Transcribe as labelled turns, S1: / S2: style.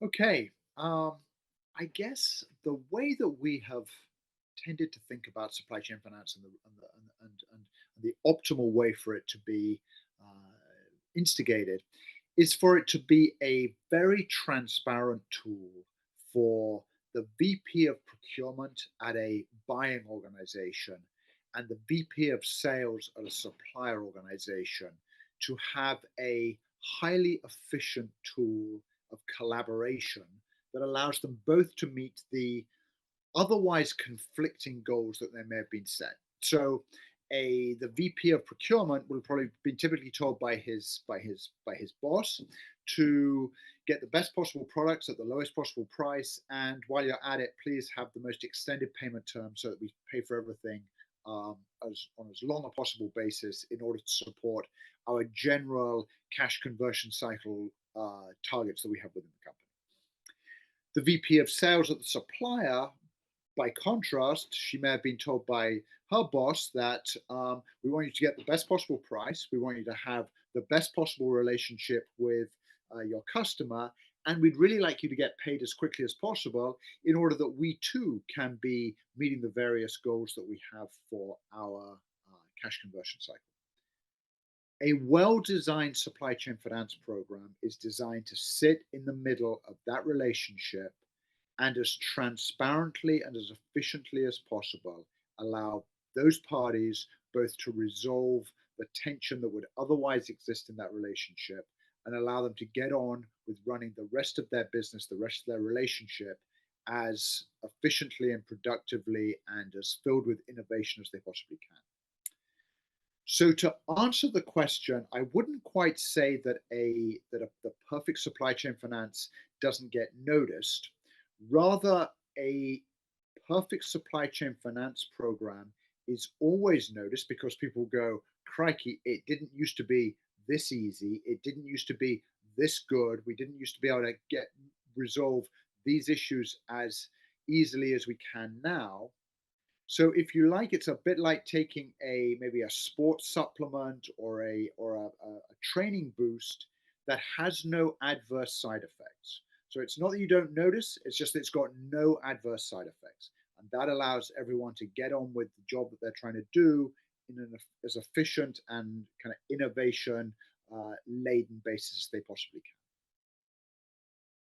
S1: Okay. I guess the way that we have tended to think about supply chain finance and the optimal way for it to be instigated is for it to be a very transparent tool for the VP of procurement at a buying organization and the VP of sales at a supplier organization to have a highly efficient tool of collaboration that allows them both to meet the otherwise conflicting goals that they may have been set. So the VP of procurement will probably be typically told by his boss to get the best possible products at the lowest possible price, and while you're at it, please have the most extended payment terms so that we pay for everything on as long a possible basis in order to support our general cash conversion cycle targets that we have within the company. The VP of sales at the supplier, by contrast, she may have been told by her boss that we want you to get the best possible price, we want you to have the best possible relationship with your customer, and we'd really like you to get paid as quickly as possible in order that we too can be meeting the various goals that we have for our cash conversion cycle. A well designed supply chain finance program is designed to sit in the middle of that relationship and as transparently and as efficiently as possible allow those parties both to resolve the tension that would otherwise exist in that relationship and allow them to get on with running the rest of their business, the rest of their relationship as efficiently and productively and as filled with innovation as they possibly can. So to answer the question, I wouldn't quite say that the perfect supply chain finance doesn't get noticed. Rather, a perfect supply chain finance program is always noticed because people go, crikey, it didn't used to be this easy. It didn't used to be this good. We didn't used to be able to resolve these issues as easily as we can now. So if you like, it's a bit like taking a maybe a sports supplement or a training boost that has no adverse side effects. So it's not that you don't notice, it's just that it's got no adverse side effects. And that allows everyone to get on with the job that they're trying to do in as efficient and kind of innovation laden basis as they possibly can.